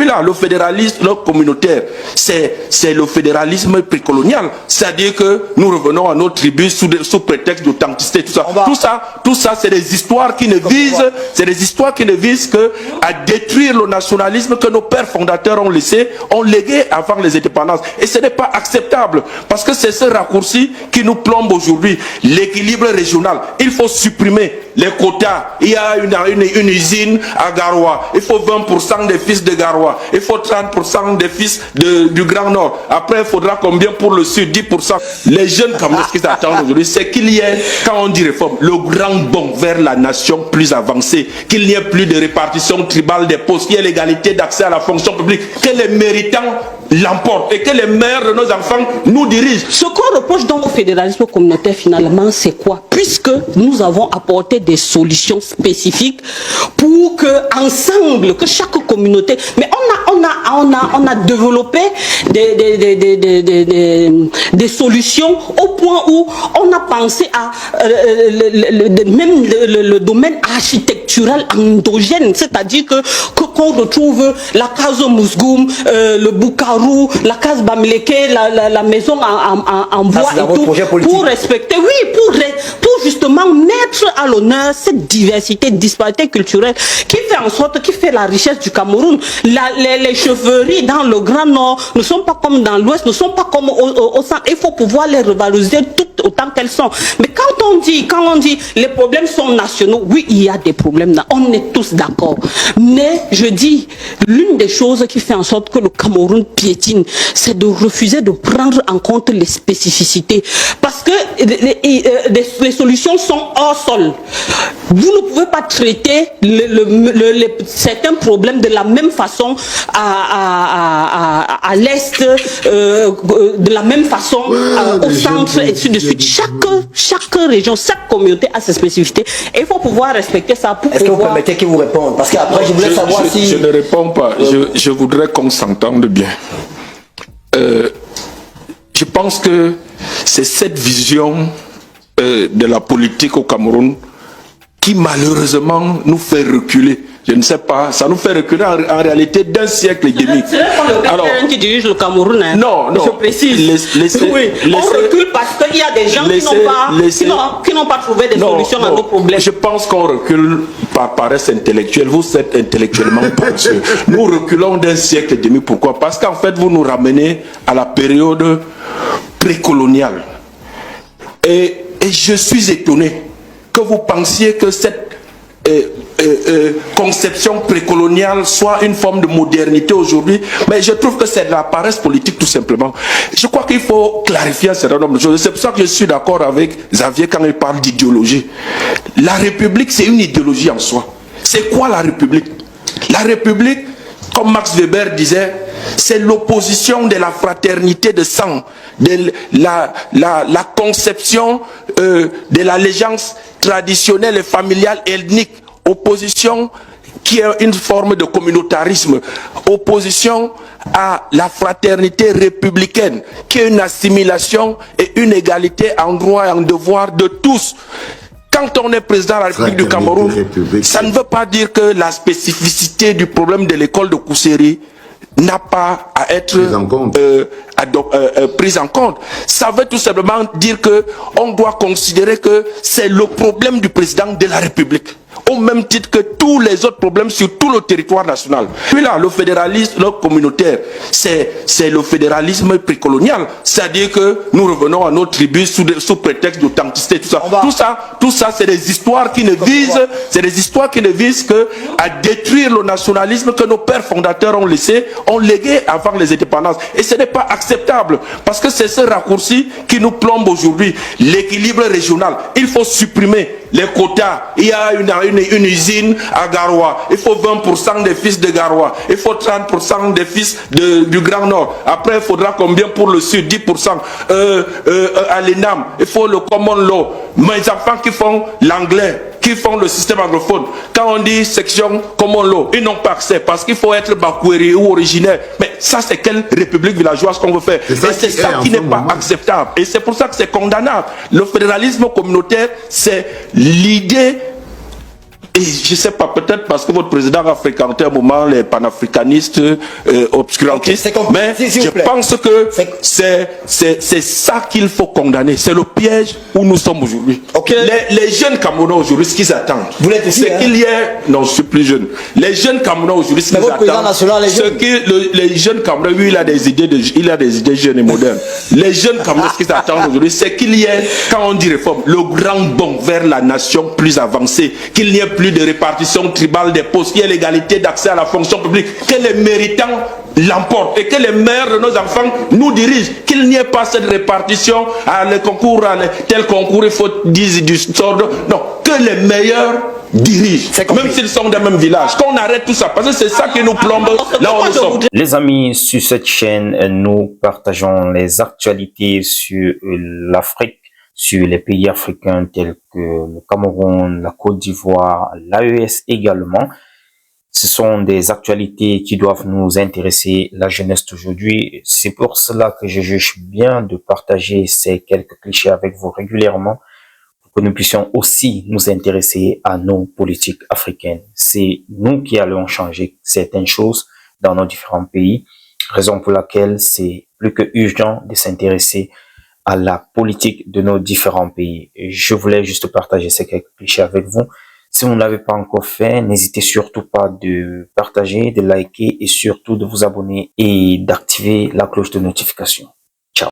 Puis là, le fédéralisme communautaire, c'est le fédéralisme précolonial. C'est-à-dire que nous revenons à nos tribus sous prétexte d'authenticité, tout ça. Tout ça, c'est des histoires qui ne visent, que à détruire le nationalisme que nos pères fondateurs ont légué avant les indépendances. Et ce n'est pas acceptable, parce que c'est ce raccourci qui nous plombe aujourd'hui. L'équilibre régional, il faut supprimer les quotas. Il y a une usine à Garoua, il faut 20% des fils de Garoua, il faut 30% des fils du Grand Nord. Après, il faudra combien pour le Sud? 10%. Les jeunes comme ce qu'ils attendent aujourd'hui, c'est qu'il y ait, quand on dit réforme, le grand bond vers la nation plus avancée, qu'il n'y ait plus de répartition tribale des postes, qu'il y ait l'égalité d'accès à la fonction publique, que les méritants l'emportent et que les mères de nos enfants nous dirigent. Ce qu'on reproche dans le fédéralisme communautaire, finalement, c'est quoi? Puisque nous avons apporté des solutions spécifiques pour que, ensemble, que chaque communauté... Mais on a développé des solutions au point où on a pensé à même le domaine architectural endogène, c'est-à-dire qu'on retrouve la case Mousgoum, le Boukarou, la case Bamileke, la maison en bois et tout, pour respecter, oui, pour justement mettre à l'honneur cette diversité, disparité culturelle qui fait en sorte, qui fait la richesse du Cameroun. Les chaufferies dans le Grand Nord ne sont pas comme dans l'Ouest, ne sont pas comme au centre. Il faut pouvoir les revaloriser toutes autant qu'elles sont. Mais quand on dit les problèmes sont nationaux, oui, il y a des problèmes, on est tous d'accord. Mais je dis, l'une des choses qui fait en sorte que le Cameroun piétine, c'est de refuser de prendre en compte les spécificités. Parce que les solutions sont hors sol. Vous ne pouvez pas traiter certains problèmes de la même façon à l'Est, de la même façon au centre, et ainsi de suite. Chaque région, chaque communauté a ses spécificités. Et il faut pouvoir respecter ça pour pouvoir... Est-ce que vous permettez qu'il vous réponde? Parce qu'après, je voulais savoir si... Je ne réponds pas. Je voudrais qu'on s'entende bien. Je pense que c'est cette vision de la politique au Cameroun qui malheureusement nous fait reculer. Je ne sais pas, ça nous fait reculer en réalité d'un siècle et demi. C'est alors qui dirige le Cameroun. Hein. Non. Je précise. On recule parce qu'il y a des gens qui n'ont pas trouvé des solutions à nos problèmes. Je pense qu'on recule par paresse intellectuelle. Vous êtes intellectuellement paresseux. Nous reculons d'un siècle et demi. Pourquoi? Parce qu'en fait, vous nous ramenez à la période précoloniale. Et je suis étonné que vous pensiez que cette conception précoloniale soit une forme de modernité aujourd'hui, mais je trouve que c'est de la paresse politique tout simplement. Je crois qu'il faut clarifier un certain nombre de choses. C'est pour ça que je suis d'accord avec Xavier quand il parle d'idéologie. La République, c'est une idéologie en soi. C'est quoi la République? La République, comme Max Weber disait, c'est l'opposition de la fraternité de sang, de la conception de l'allégeance traditionnelle et familiale ethnique, opposition qui est une forme de communautarisme, opposition à la fraternité républicaine, qui est une assimilation et une égalité en droit et en devoir de tous. Quand on est président de la République du Cameroun, ça ne veut pas dire que la spécificité du problème de l'école de Kousséri n'a pas à être prise en compte. Ça veut tout simplement dire que on doit considérer que c'est le problème du président de la République, au même titre que tous les autres problèmes sur tout le territoire national. Puis là, le fédéralisme communautaire, c'est le fédéralisme précolonial. C'est-à-dire que nous revenons à nos tribus sous prétexte d'authenticité, tout ça, c'est des histoires qui ne visent, que à détruire le nationalisme que nos pères fondateurs ont légué avant les indépendances. Et ce n'est pas acceptable, parce que c'est ce raccourci qui nous plombe aujourd'hui. L'équilibre régional, il faut supprimer les quotas. Il y a une usine à Garoua, il faut 20% des fils de Garoua, il faut 30% des fils du Grand Nord. Après, il faudra combien pour le Sud? 10%. À l'ENAM, il faut le common law. Mes enfants qui font l'anglais, qui font le système anglophone, quand on dit section common law, ils n'ont pas accès parce qu'il faut être bakoueri ou originaire. Mais ça, c'est quelle république villageoise qu'on veut faire? Et c'est ça qui n'est pas acceptable. Et c'est pour ça que c'est condamnable. Le fédéralisme communautaire, c'est l'idée Et je sais pas, peut-être parce que votre président a fréquenté un moment les panafricanistes obscurantistes, Okay, mais je pense que c'est ça qu'il faut condamner. C'est le piège où nous sommes aujourd'hui. Okay. Les jeunes Camerounais aujourd'hui, ce qu'ils attendent, vous l'êtes aussi, c'est qu'il y ait... Non, je suis plus jeune. Les jeunes Camerounais aujourd'hui, ce qu'ils attendent, les jeunes Camerounais, lui, il a des idées jeunes et modernes. Les jeunes Camerounais, ce qu'ils attendent aujourd'hui, c'est qu'il y ait, quand on dit réforme, le grand bond vers la nation plus avancée, qu'il n'y ait plus de répartition tribale des postes, qu'il y ait l'égalité d'accès à la fonction publique, que les méritants l'emportent et que les mères de nos enfants nous dirigent, qu'il n'y ait pas cette répartition à les concours, tel concours, il faut 10 du sort. Non, que les meilleurs dirigent, même s'ils sont dans le même village. Qu'on arrête tout ça, parce que c'est ça qui nous plombe là où nous sommes. Les amis, sur cette chaîne, nous partageons les actualités sur l'Afrique, sur les pays africains tels que le Cameroun, la Côte d'Ivoire, l'AES également. Ce sont des actualités qui doivent nous intéresser, la jeunesse d'aujourd'hui. C'est pour cela que je juge bien de partager ces quelques clichés avec vous régulièrement, pour que nous puissions aussi nous intéresser à nos politiques africaines. C'est nous qui allons changer certaines choses dans nos différents pays, raison pour laquelle c'est plus que urgent de s'intéresser à la politique de nos différents pays. Et je voulais juste partager ces quelques clichés avec vous. Si vous ne l'avez pas encore fait, n'hésitez surtout pas de partager, de liker et surtout de vous abonner et d'activer la cloche de notification.